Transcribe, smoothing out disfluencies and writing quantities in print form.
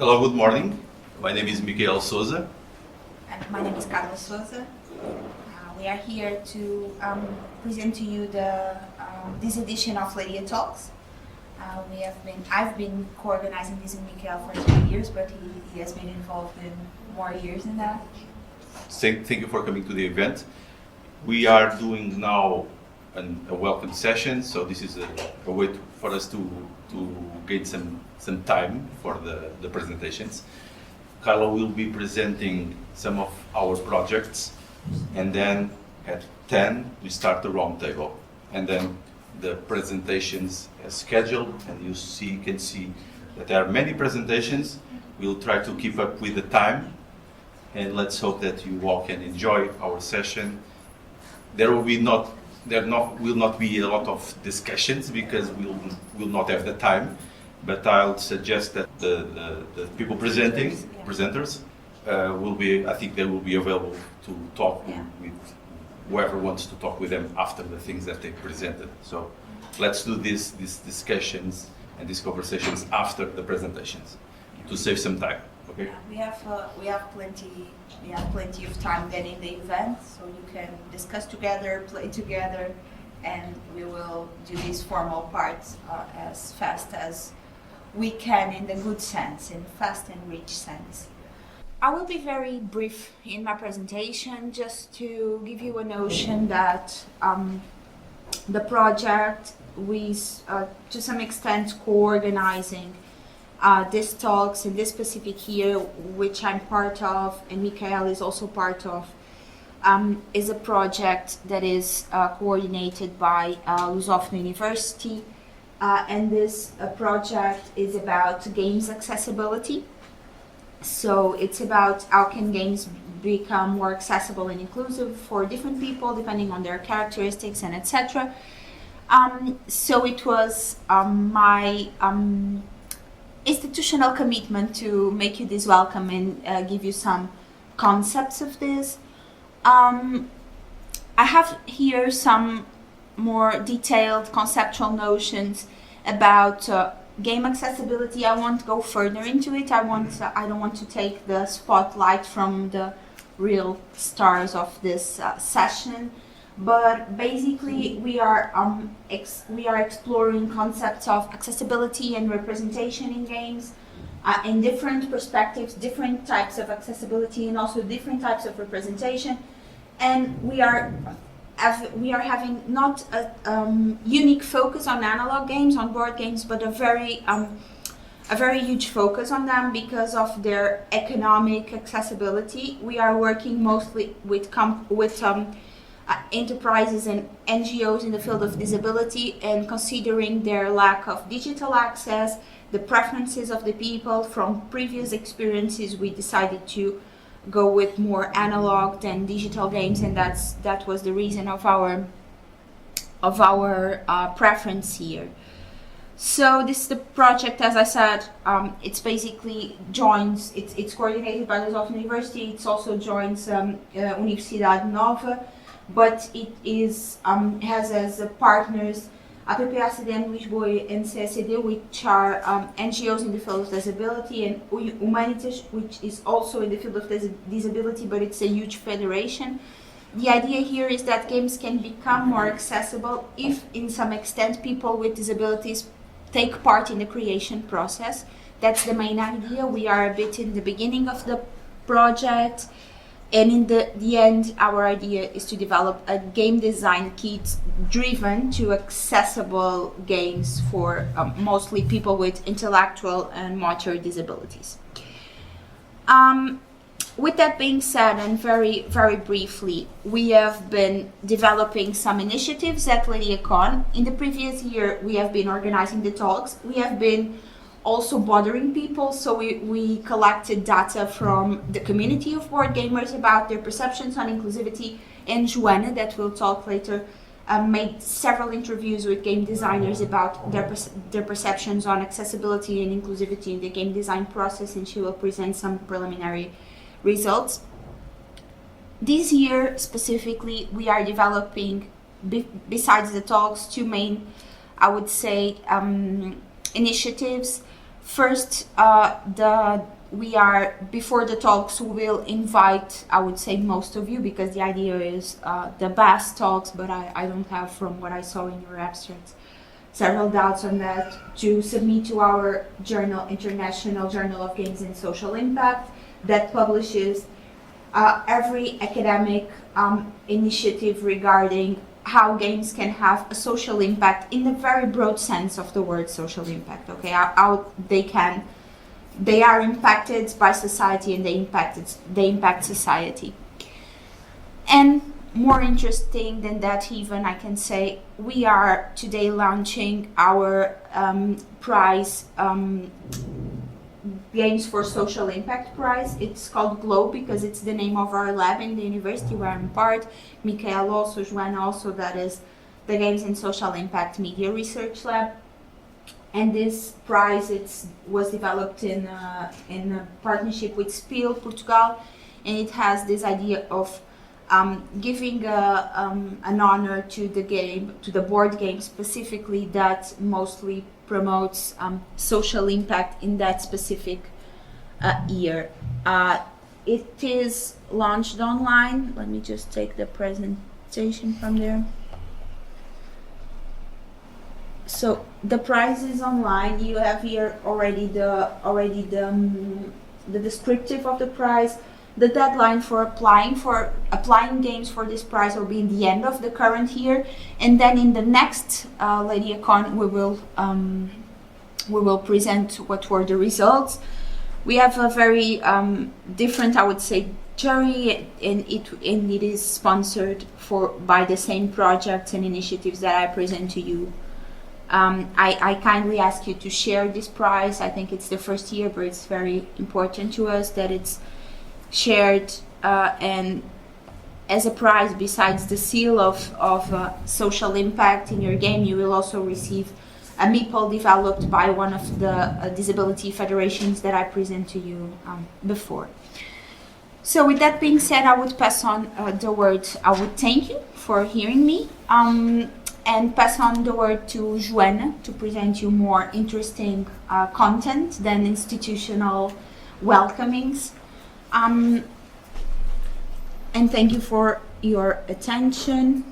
Hello, good morning. My name is Micael Sousa. And my name is Carla Sousa. We are here to present to you this edition of Leiriatalks. I've been co-organizing this with Micael for 3 years, but he has been involved in more years than that. Thank you for coming to the event. We are doing now a welcome session, so this is a way for us to gain some time for the presentations. Carla will be presenting some of our projects, and then at 10 we start the roundtable, and then the presentations as scheduled, and you can see that there are many presentations. We'll try to keep up with the time, and let's hope that you all can enjoy our session. There will not be a lot of discussions because we'll not have the time, but I'll suggest that the people presenters will be, I think they will be available to talk with whoever wants to talk with them after the things that they presented. So let's do these discussions and these conversations after the presentations to save some time. Okay? Yeah, we have plenty of time then in the event, so you can discuss together, play together, and we will do these formal parts as fast as we can, in the good sense, in fast and rich sense. I will be very brief in my presentation, just to give you a notion that the project we, to some extent, co-organizing these talks in this specific year, which I'm part of, and Micael is also part of, is a project that is coordinated by Lusófona University, and this project is about games accessibility. So it's about how can games become more accessible and inclusive for different people depending on their characteristics and etc. So it was my institutional commitment to make you this welcome and give you some concepts of this. I have here some more detailed conceptual notions about game accessibility. I won't go further into it. I don't want to take the spotlight from the real stars of this session. But basically, we are exploring concepts of accessibility and representation in games in different perspectives, different types of accessibility, and also different types of representation. And we are having not a unique focus on analog games, on board games, but a very huge focus on them because of their economic accessibility. We are working mostly with enterprises and NGOs in the field of disability, and considering their lack of digital access, the preferences of the people from previous experiences, we decided to go with more analog than digital games, and that was the reason of our preference here. So this is the project, as I said. It's basically joins. It's coordinated by Lusófona University. It also joins Universidade Nova, but it is has as partners APPACDM, Lisboa, and CSD, which are NGOs in the field of disability, and Humanitas, which is also in the field of disability, but it's a huge federation. The idea here is that games can become more accessible if, in some extent, people with disabilities take part in the creation process. That's the main idea. We are a bit in the beginning of the project, and in the end, our idea is to develop a game design kit driven to accessible games for mostly people with intellectual and motor disabilities. With that being said, and very, very briefly, we have been developing some initiatives at Leiriacon. In the previous year, we have been organizing the talks. We have been also bothering people, so we collected data from the community of board gamers about their perceptions on inclusivity, and Joanna, that we'll talk later, made several interviews with game designers about their perceptions on accessibility and inclusivity in the game design process, and she will present some preliminary results. This year specifically, we are developing, besides the talks, two main, I would say, initiatives. First, we are, before the talks, we will invite, I would say, most of you, because the idea is the best talks, but I don't have, from what I saw in your abstracts, several doubts on that, to submit to our journal, International Journal of Games and Social Impact, that publishes every academic initiative regarding how games can have a social impact in the very broad sense of the word social impact, okay? How they are impacted by society, and they impact society. And more interesting than that, even, I can say, we are today launching our prize, Games for Social Impact Prize. It's called GLOBE because it's the name of our lab in the university where I'm part. Micael also, Joana also, that is the Games and Social Impact Media Research Lab. And this prize was developed in a partnership with Spiel, Portugal, and it has this idea of giving an honor to the game, to the board game specifically, that mostly promotes social impact in that specific year. It is launched online. Let me just take the presentation from there. So the prize is online. You have here already the descriptive of the prize. The deadline for applying games for this prize will be in the end of the current year, and then in the next Leiriatalks we will present what were the results. We have a very different, I would say, jury, and it is sponsored by the same projects and initiatives that I present to you. I kindly ask you to share this prize. I think it's the first year, but it's very important to us that it's shared, and as a prize, besides the seal of social impact in your game, you will also receive a meeple developed by one of the disability federations that I present to you before. So with that being said, I would pass on the word. I would thank you for hearing me, and pass on the word to Joana to present you more interesting content than institutional welcomings. And thank you for your attention.